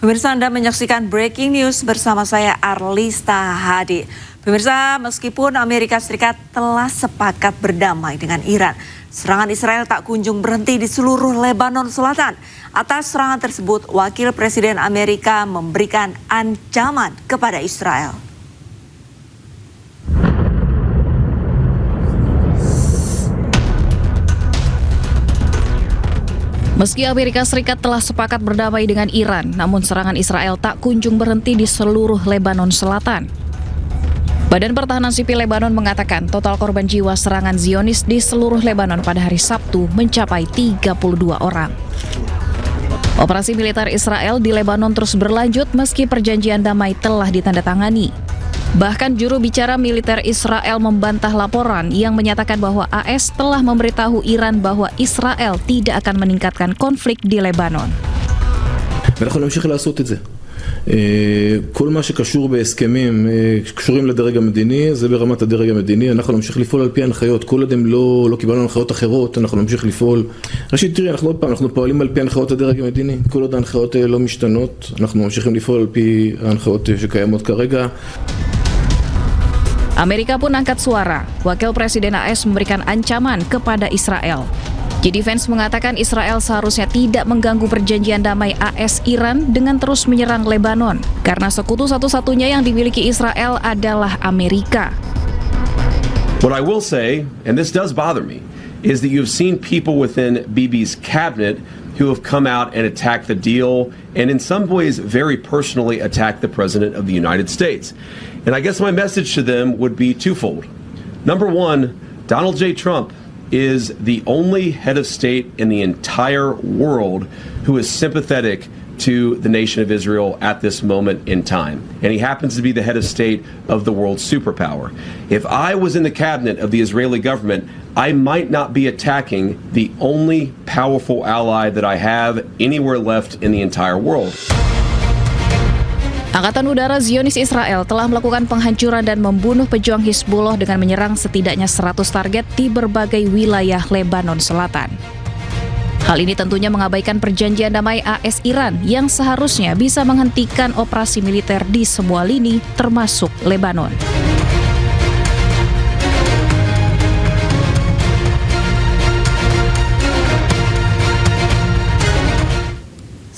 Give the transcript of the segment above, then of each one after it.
Pemirsa, Anda menyaksikan Breaking News bersama saya Arlista Hadi. Pemirsa, meskipun Amerika Serikat telah sepakat berdamai dengan Iran, serangan Israel tak kunjung berhenti di seluruh Lebanon Selatan. Atas serangan tersebut, Wakil Presiden Amerika memberikan ancaman kepada Israel. Meski Amerika Serikat telah sepakat berdamai dengan Iran, namun serangan Israel tak kunjung berhenti di seluruh Lebanon Selatan. Badan Pertahanan Sipil Lebanon mengatakan total korban jiwa serangan Zionis di seluruh Lebanon pada hari Sabtu mencapai 32 orang. Operasi militer Israel di Lebanon terus berlanjut meski perjanjian damai telah ditandatangani. Bahkan juru bicara militer Israel membantah laporan yang menyatakan bahwa AS telah memberitahu Iran bahwa Israel tidak akan meningkatkan konflik di Lebanon. ואנחנו נמשיך לעשות את זה. כל מה שקשור בהסכמים שקשורים לדרג המדיני, זה ברמת הדרג המדיני. אנחנו נמשיך לפעול על פי הנחיות. כל עוד הם לא קיבלנו הנחיות אחרות, אנחנו נמשיך לפעול. ראשית, תראי, אנחנו פועלים על פי הנחיות הדרג המדיני. כל עוד ההנחיות לא משתנות, אנחנו ממשיכים לפעול על פי ההנחיות שקיימות כרגע. Amerika pun angkat suara. Wakil Presiden AS memberikan ancaman kepada Israel. JD Vance mengatakan Israel seharusnya tidak mengganggu perjanjian damai AS Iran dengan terus menyerang Lebanon, karena sekutu satu-satunya yang dimiliki Israel adalah Amerika. What I will say, and this does bother me, is that you've seen people within Bibi's cabinet who have come out and attacked the deal, and in some ways very personally attacked the President of the United States. And I guess my message to them would be twofold. Number one, Donald J. Trump is the only head of state in the entire world who is sympathetic to the nation of Israel at this moment in time. And he happens to be the head of state of the world's superpower. If I was in the cabinet of the Israeli government, I might not be attacking the only powerful ally that I have anywhere left in the entire world. Angkatan Udara Zionis Israel telah melakukan penghancuran dan membunuh pejuang Hizbullah dengan menyerang setidaknya 100 target di berbagai wilayah Lebanon Selatan. Hal ini tentunya mengabaikan perjanjian damai AS Iran yang seharusnya bisa menghentikan operasi militer di semua lini termasuk Lebanon.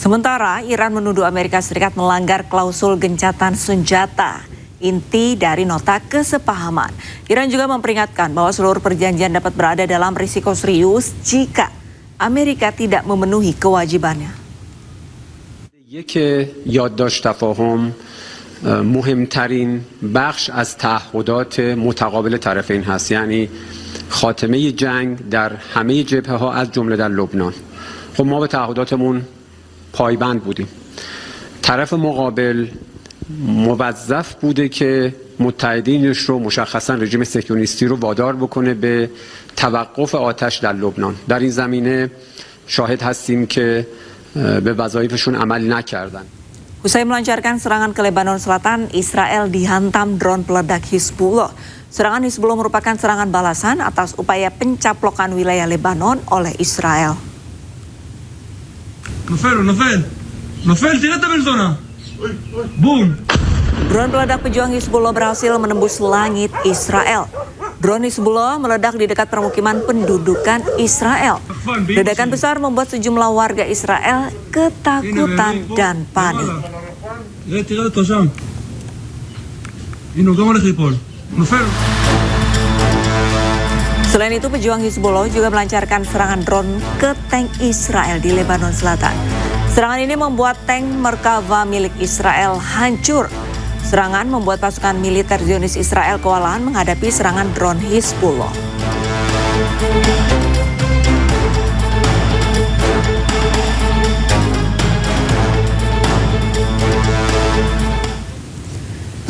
Sementara Iran menuduh Amerika Serikat melanggar klausul gencatan senjata, inti dari nota kesepahaman. Iran juga memperingatkan bahwa seluruh perjanjian dapat berada dalam risiko serius jika Amerika tidak memenuhi kewajibannya. یک یادداشت تفاهم مهمترین بخش از تعهدات متقابل طرفین هست، یعنی خاتمه جنگ در همه جبهه‌ها از جمله در لبنان. خب ما به تعهداتمون پایبند بودیم. طرف مقابل موظف بوده که متحدینش رو مشخصا رژیم صهیونیستی رو وادار بکنه به توقف آتش در لبنان. در این زمینه شاهد هستیم که به وظایفشون عمل نکردن. Usai melancarkan serangan ke Lebanon Selatan, Israel dihantam drone peledak Hizbullah. Serangan Hizbullah merupakan serangan balasan atas upaya pencaplokan wilayah Lebanon oleh Israel. נופל, תראה את הבן זונה. בום. Drone peledak pejuang Hizbullah berhasil menembus langit Israel. Drone Hizbullah meledak di dekat permukiman pendudukan Israel. Ledakan besar membuat sejumlah warga Israel ketakutan dan panik. תראה אותו שם. הנה, הוא גם הולך ליפול. נופל. Selain itu, pejuang Hizbullah juga melancarkan serangan drone ke tank Israel di Lebanon Selatan. Serangan ini membuat tank Merkava milik Israel hancur. Serangan membuat pasukan militer Zionis Israel kewalahan menghadapi serangan drone Hizbullah.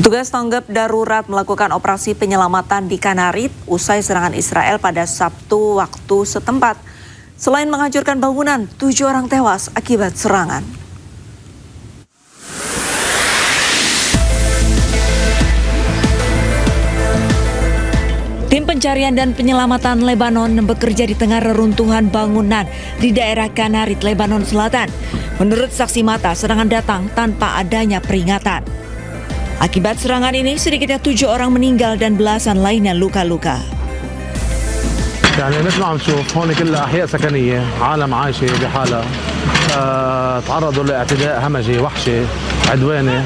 Petugas tanggap darurat melakukan operasi penyelamatan di Kanarit usai serangan Israel pada Sabtu waktu setempat. Selain menghancurkan bangunan, 7 orang tewas akibat serangan. Tim Pencarian dan Penyelamatan Lebanon bekerja di tengah reruntuhan bangunan di daerah Kanarit, Lebanon Selatan. Menurut saksi mata, serangan datang tanpa adanya peringatan. Akibat serangan ini, sedikitnya 7 orang meninggal dan belasan lainnya luka-luka. يعني مثل ما عم نشوف هون كلها احياء سكنيه، عالم عايشه بحالها، تعرضوا لاعتداء همجي وحشي عدواني،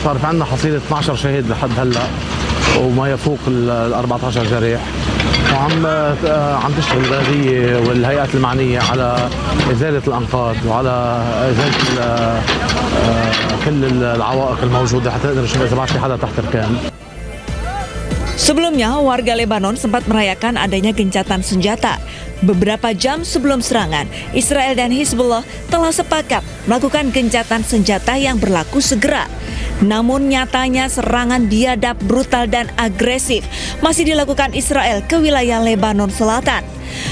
صار في عندنا حصيله 12 شهيد لحد هلا وما يفوق ال 14 جريح، وعم تشتغل البلديه والهيئات المعنيه على ازاله الانقاض وعلى ازاله كل العوائق الموجوده حتى نقدر نشوف اذا ما في حدا تحت ركام. Sebelumnya, warga Lebanon sempat merayakan adanya gencatan senjata. Beberapa jam sebelum serangan, Israel dan Hizbullah telah sepakat melakukan gencatan senjata yang berlaku segera. Namun nyatanya serangan biadab, brutal dan agresif masih dilakukan Israel ke wilayah Lebanon Selatan.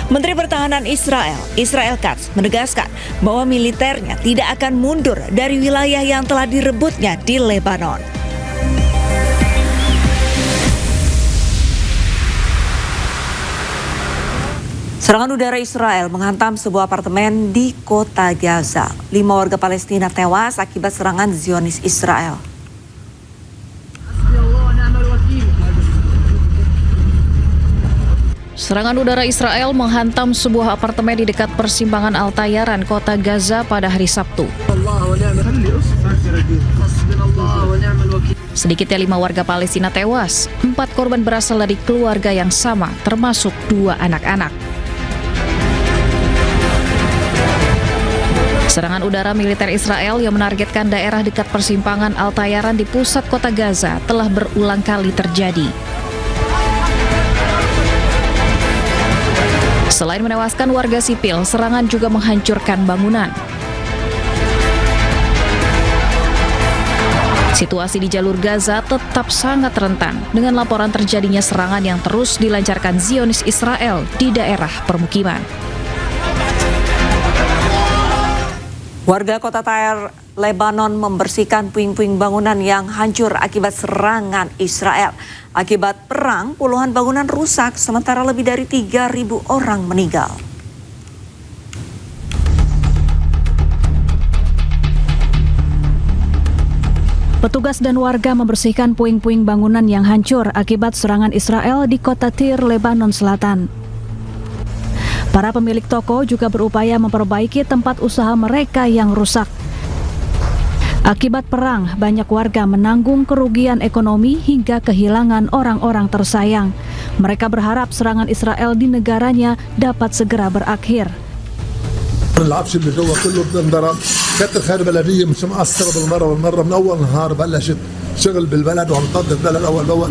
Menteri Pertahanan Israel, Israel Katz, menegaskan bahwa militernya tidak akan mundur dari wilayah yang telah direbutnya di Lebanon. Serangan udara Israel menghantam sebuah apartemen di kota Gaza. 5 warga Palestina tewas akibat serangan Zionis Israel. Serangan udara Israel menghantam sebuah apartemen di dekat persimpangan Al-Tayaran, kota Gaza pada hari Sabtu. Sedikitnya 5 warga Palestina tewas. 4 korban berasal dari keluarga yang sama, termasuk 2 anak-anak. Serangan udara militer Israel yang menargetkan daerah dekat persimpangan Al-Tayaran di pusat kota Gaza telah berulang kali terjadi. Selain menewaskan warga sipil, serangan juga menghancurkan bangunan. Situasi di jalur Gaza tetap sangat rentan dengan laporan terjadinya serangan yang terus dilancarkan Zionis Israel di daerah permukiman. Warga kota Tyre, Lebanon membersihkan puing-puing bangunan yang hancur akibat serangan Israel. Akibat perang, puluhan bangunan rusak, sementara lebih dari 3.000 orang meninggal. Petugas dan warga membersihkan puing-puing bangunan yang hancur akibat serangan Israel di kota Tyre, Lebanon Selatan. Para pemilik toko juga berupaya memperbaiki tempat usaha mereka yang rusak. Akibat perang, banyak warga menanggung kerugian ekonomi hingga kehilangan orang-orang tersayang. Mereka berharap serangan Israel di negaranya dapat segera berakhir. العفش اللي جوا كله بتنضرب كانت الخير بلديه مش مقصره بالمره من اول نهار بلشت شغل بالبلد وعم تنظف البلد اول باول.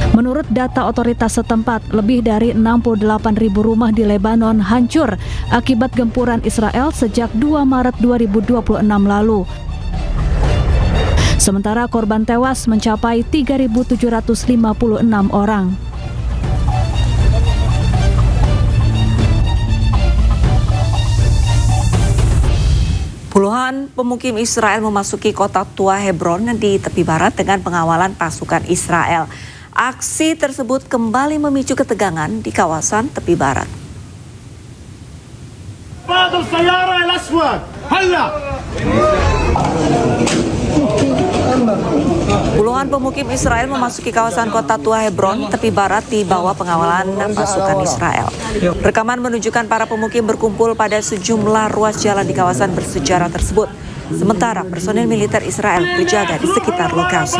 Menurut data otoritas setempat, lebih dari 68.000 rumah di Lebanon hancur akibat gempuran Israel sejak 2 Maret 2026 lalu. Sementara korban tewas mencapai 3.756 orang. Puluhan pemukim Israel memasuki kota tua Hebron di tepi barat dengan pengawalan pasukan Israel. Aksi tersebut kembali memicu ketegangan di kawasan tepi barat. Puluhan pemukim Israel memasuki kawasan kota tua Hebron, tepi barat di bawah pengawalan pasukan Israel. Rekaman menunjukkan para pemukim berkumpul pada sejumlah ruas jalan di kawasan bersejarah tersebut. Sementara personil militer Israel berjaga di sekitar lokasi.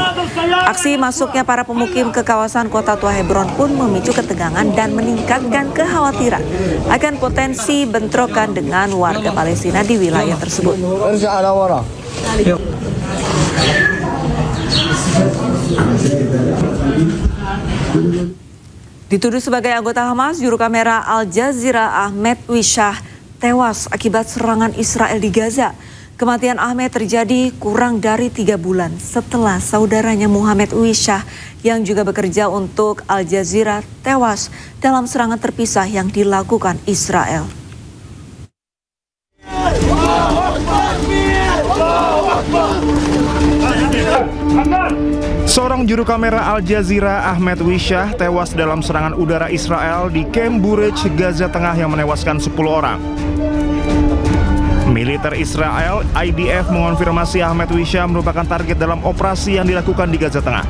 Aksi masuknya para pemukim ke kawasan kota tua Hebron pun memicu ketegangan dan meningkatkan kekhawatiran akan potensi bentrokan dengan warga Palestina di wilayah tersebut. Dituduh sebagai anggota Hamas, juru kamera Al Jazeera Ahmed Wishah tewas akibat serangan Israel di Gaza. Kematian Ahmed terjadi kurang dari 3 bulan setelah saudaranya Muhammad Wishah yang juga bekerja untuk Al Jazeera tewas dalam serangan terpisah yang dilakukan Israel. Seorang juru kamera Al Jazeera, Ahmed Wishah, tewas dalam serangan udara Israel di Camp Burej, Gaza Tengah yang menewaskan 10 orang. Militer Israel, IDF, mengonfirmasi Ahmed Wishah merupakan target dalam operasi yang dilakukan di Gaza Tengah.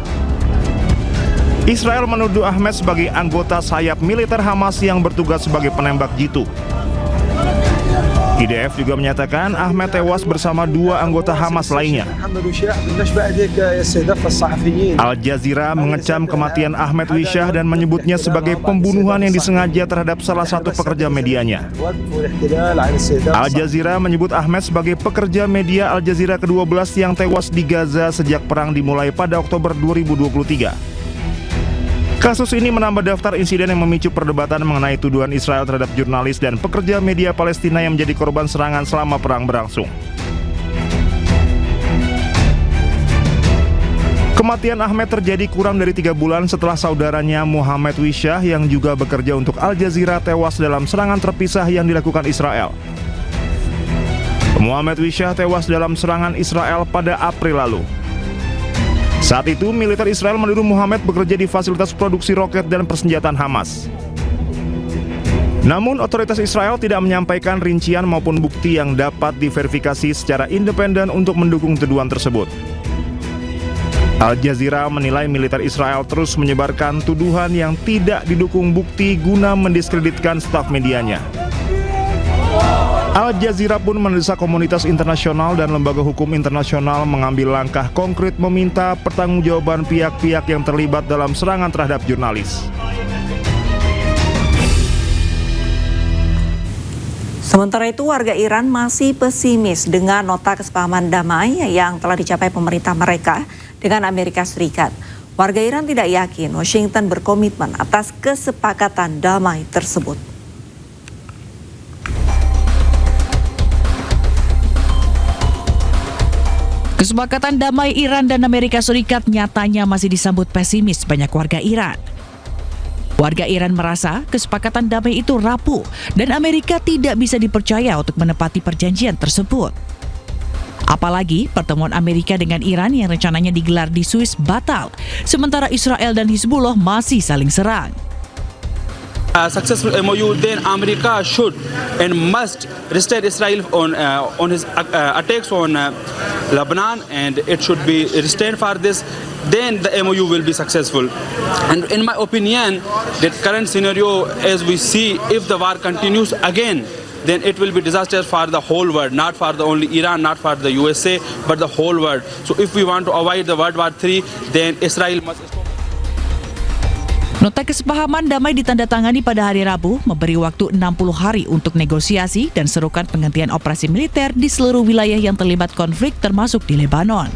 Israel menuduh Ahmed sebagai anggota sayap militer Hamas yang bertugas sebagai penembak jitu. IDF juga menyatakan Ahmed tewas bersama 2 anggota Hamas lainnya. Al Jazeera mengecam kematian Ahmed Wishah dan menyebutnya sebagai pembunuhan yang disengaja terhadap salah satu pekerja medianya. Al Jazeera menyebut Ahmed sebagai pekerja media Al Jazeera ke-12 yang tewas di Gaza sejak perang dimulai pada Oktober 2023. Kasus ini menambah daftar insiden yang memicu perdebatan mengenai tuduhan Israel terhadap jurnalis dan pekerja media Palestina yang menjadi korban serangan selama perang berlangsung. Kematian Ahmed terjadi kurang dari 3 bulan setelah saudaranya Muhammad Wishah yang juga bekerja untuk Al Jazeera tewas dalam serangan terpisah yang dilakukan Israel. Muhammad Wishah tewas dalam serangan Israel pada April lalu. Saat itu, militer Israel menuduh Muhammad bekerja di fasilitas produksi roket dan persenjataan Hamas. Namun, otoritas Israel tidak menyampaikan rincian maupun bukti yang dapat diverifikasi secara independen untuk mendukung tuduhan tersebut. Al Jazeera menilai militer Israel terus menyebarkan tuduhan yang tidak didukung bukti guna mendiskreditkan staf medianya. Al Jazeera pun mendesak komunitas internasional dan lembaga hukum internasional mengambil langkah konkret meminta pertanggungjawaban pihak-pihak yang terlibat dalam serangan terhadap jurnalis. Sementara itu, warga Iran masih pesimis dengan nota kesepahaman damai yang telah dicapai pemerintah mereka dengan Amerika Serikat. Warga Iran tidak yakin Washington berkomitmen atas kesepakatan damai tersebut. Kesepakatan damai Iran dan Amerika Serikat nyatanya masih disambut pesimis banyak warga Iran. Warga Iran merasa kesepakatan damai itu rapuh dan Amerika tidak bisa dipercaya untuk menepati perjanjian tersebut. Apalagi pertemuan Amerika dengan Iran yang rencananya digelar di Swiss batal, sementara Israel dan Hizbullah masih saling serang. Successful MOU, then America should and must resist Israel on his attacks on Lebanon, and it should be restrained for this. Then the MOU will be successful. And in my opinion, that current scenario, as we see, if the war continues again, then it will be disaster for the whole world, not for the only Iran, not for the USA, but the whole world. So if we want to avoid the World War III, then Israel must stop. Nota kesepahaman damai ditandatangani pada hari Rabu, memberi waktu 60 hari untuk negosiasi dan serukan penghentian operasi militer di seluruh wilayah yang terlibat konflik termasuk di Lebanon.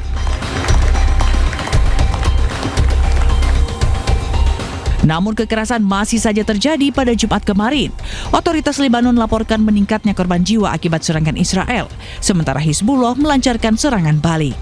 Namun kekerasan masih saja terjadi pada Jumat kemarin. Otoritas Lebanon laporkan meningkatnya korban jiwa akibat serangan Israel, sementara Hizbullah melancarkan serangan balik.